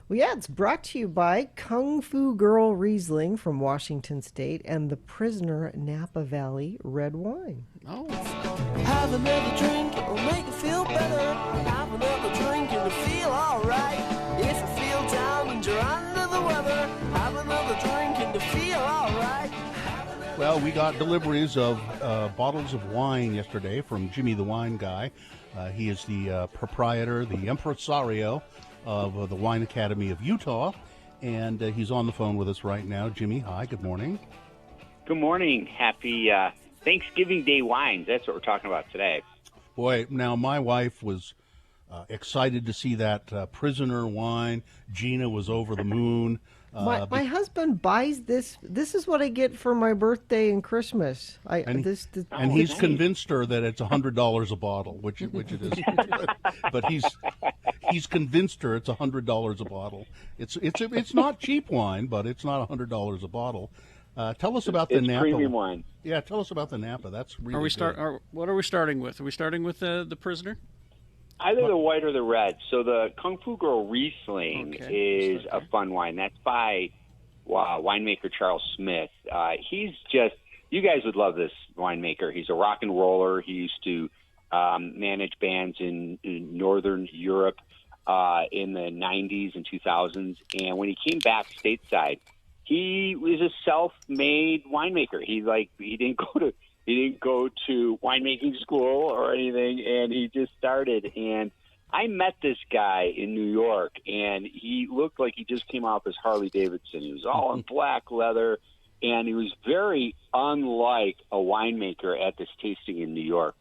Well, yeah, it's brought to you by Kung Fu Girl Riesling from Washington State and the Prisoner Napa Valley Red Wine. Oh, Have another drink, it'll make you feel better. Have another drink and you'll feel alright. If you feel down and you're under the weather, have another drink and you feel alright. Well, we got deliveries of bottles of wine yesterday from Jimmy the Wine Guy. He is the proprietor, the impresario of the Wine Academy of Utah, and he's on the phone with us right now. Jimmy, hi, good morning. Good morning. Happy Thanksgiving Day wines. That's what we're talking about today. Boy, now my wife was excited to see that prisoner wine. Gina was over the moon. My husband buys this. This is what I get for my birthday and Christmas. And he's convinced her that it's $100 a bottle, which it is. But he's convinced her it's $100 a bottle. It's not cheap wine, but it's not $100 a bottle. Tell us about the Napa premium wine. Yeah, tell us about the Napa. That's really what are we starting with? Are we starting with the prisoner? Either the white or the red. So the Kung Fu Girl Riesling is a fun wine. That's by winemaker Charles Smith. He's just, you guys would love this winemaker. He's a rock and roller. He used to manage bands in Northern Europe in the 90s and 2000s. And when he came back stateside, he was a self-made winemaker. He didn't go to winemaking school or anything, and he just started. And I met this guy in New York, and he looked like he just came off his Harley Davidson. He was all in black leather, and he was very unlike a winemaker at this tasting in New York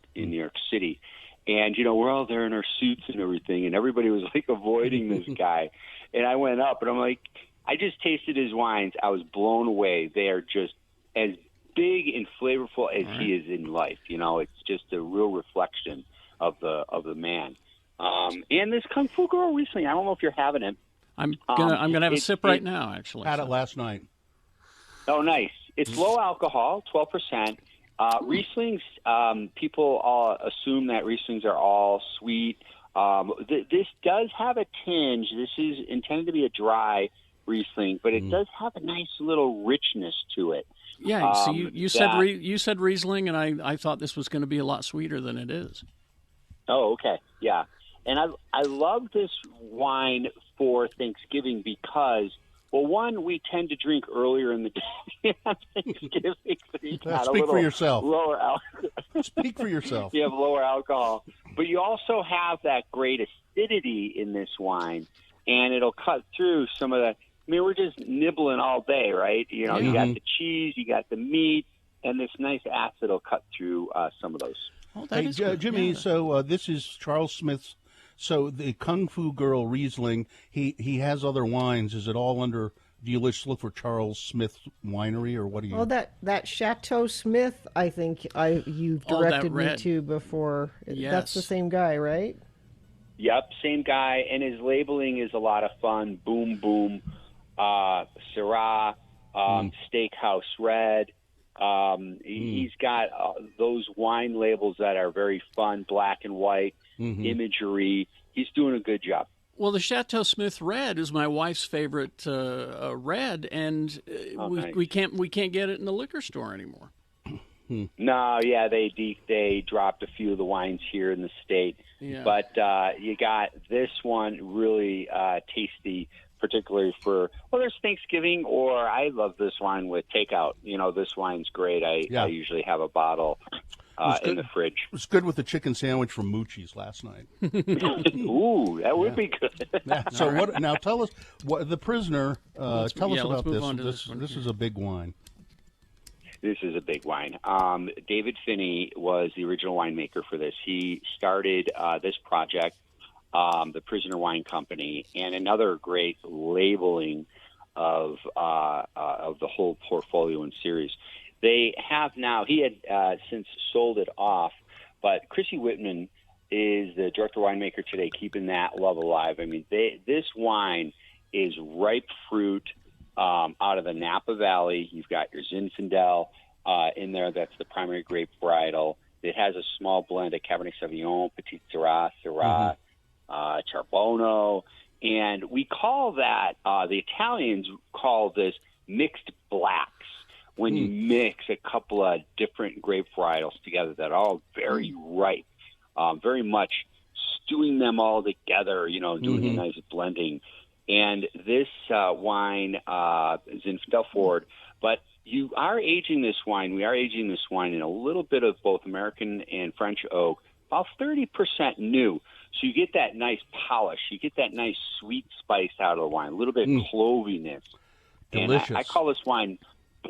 City. And, we're all there in our suits and everything, and everybody was, avoiding this guy. And I went up, and I'm like, I just tasted his wines. I was blown away. They are just as big and flavorful as he is in life. It's just a real reflection of the man. And this Kung Fu Girl Riesling, I don't know if you're having it. I'm gonna have a sip right now. Actually, had it last night. Oh, nice. It's low alcohol, 12%. Rieslings, people all assume that Rieslings are all sweet. This does have a tinge. This is intended to be a dry Riesling, but it does have a nice little richness to it. Yeah, so you said Riesling, and I thought this was going to be a lot sweeter than it is. Oh, okay, yeah. And I love this wine for Thanksgiving because, well, one, we tend to drink earlier in the day on Thanksgiving. So Speak for yourself. Lower alcohol. Speak for yourself. You have lower alcohol, but you also have that great acidity in this wine, and it'll cut through some of the. I mean, we're just nibbling all day, right? You got the cheese, you got the meat, and this nice acid will cut through some of those. Oh, that is good. Jimmy, yeah. so this is Charles Smith's. So the Kung Fu Girl Riesling, he has other wines. Is it all under? Do you just look for Charles Smith Winery, or what do you? Oh, that Chateau Smith, I think you've directed me to before. Yes. That's the same guy, right? Yep, same guy, and his labeling is a lot of fun. Boom, boom. Syrah, Steakhouse Red. He's got those wine labels that are very fun, black and white, imagery. He's doing a good job. Well, the Chateau Smith Red is my wife's favorite red, and nice. we can't get it in the liquor store anymore. No, yeah, they dropped a few of the wines here in the state, but you got this one really tasty. Particularly for, there's Thanksgiving, or I love this wine with takeout. This wine's great. I usually have a bottle in the fridge. It was good with the chicken sandwich from Moochie's last night. Ooh, that would be good. So what? Now tell us what the prisoner. Tell us about this. This is a big wine. This is a big wine. David Finney was the original winemaker for this. He started this project. The Prisoner Wine Company, and another great labeling of the whole portfolio and series. They have now, he had since sold it off, but Chrissy Whitman is the director winemaker today, keeping that love alive. I mean, this wine is ripe fruit out of the Napa Valley. You've got your Zinfandel in there. That's the primary grape varietal. It has a small blend of Cabernet Sauvignon, Petit Syrah, Charbonneau, And we call that, the Italians call this mixed blacks, when you mix a couple of different grape varietals together that are all very ripe, very much stewing them all together, doing a nice blending. And this wine is in Ford, but you are aging this wine. We are aging this wine in a little bit of both American and French oak, about 30% new. So you get that nice polish. You get that nice sweet spice out of the wine, a little bit of cloviness. Delicious. And I call this wine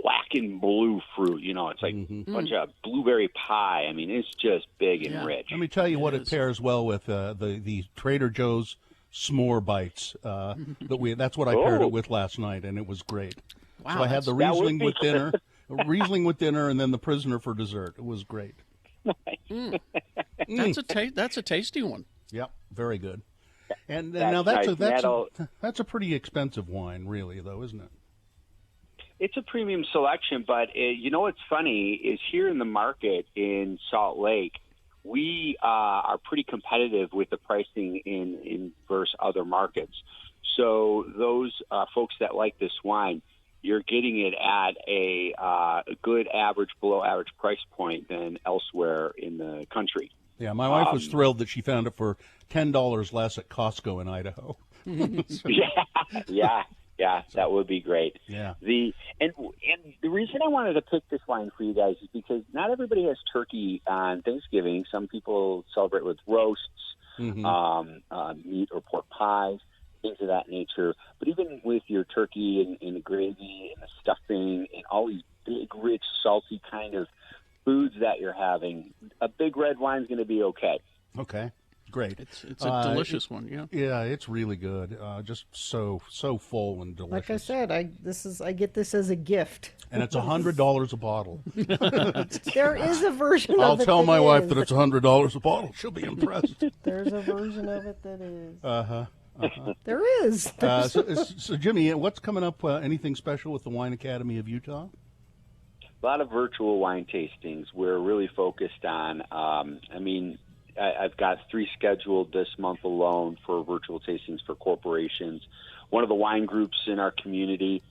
black and blue fruit. It's like a bunch of blueberry pie. I mean, it's just big and rich. Let me tell you what it pairs well with the Trader Joe's s'more bites. That's what I paired it with last night, and it was great. Wow, so I had the Riesling with dinner, and then the Prisoner for dessert. It was great. That's a tasty one. Yep, very good. And That's now nice. that's a pretty expensive wine, really, though, isn't it? It's a premium selection, but what's funny is here in the market in Salt Lake, we are pretty competitive with the pricing in versus other markets. So those folks that like this wine, you're getting it at a good average, below average price point than elsewhere in the country. Yeah, my wife was thrilled that she found it for $10 less at Costco in Idaho. Yeah, that would be great. Yeah. And the reason I wanted to pick this wine for you guys is because not everybody has turkey on Thanksgiving. Some people celebrate with roasts, meat or pork pies, things of that nature. But even with your turkey and the gravy and the stuffing and all these big, rich, salty kind of foods that you're having, a big red wine's going to be okay. Okay. Great. It's a delicious one, yeah. Yeah, it's really good. Just so full and delicious. Like I said, I get this as a gift. And it's $100 a bottle. There is a version I'll of it. tell my wife is. that it's $100 a bottle. She'll be impressed. There's a version of it that is. There is. So, Jimmy, what's coming up? Anything special with the Wine Academy of Utah? A lot of virtual wine tastings. We're really focused on, I've got 3 scheduled this month alone for virtual tastings for corporations. One of the wine groups in our community,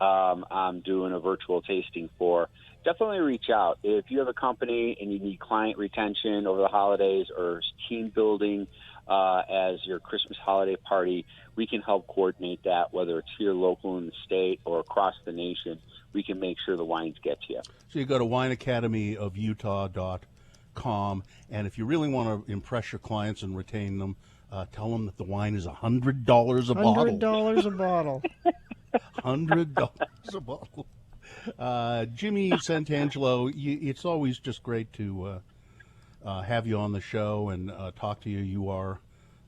I'm doing a virtual tasting for. Definitely reach out. If you have a company and you need client retention over the holidays or team building as your Christmas holiday party, we can help coordinate that, whether it's here local in the state or across the nation. We can make sure the wines get to you. So you go to wineacademyofutah.com, and if you really want to impress your clients and retain them, tell them that the wine is $100 a bottle. $100 a bottle. $100 a bottle. Jimmy Santangelo, it's always just great to have you on the show and talk to you. You are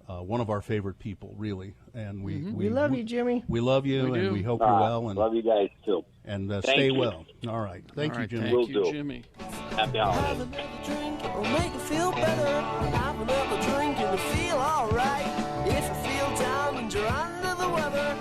one of our favorite people, really, and we love you, Jimmy. We love you, We and do. we hope you're well. And love you guys too. And Thank stay you. well. All right, thank you, Jimmy. Thank you, Will do. Jimmy. Happy Have holidays. another drink, it'll make you feel better. Have another drink and you feel alright. If you feel down and you're under the weather,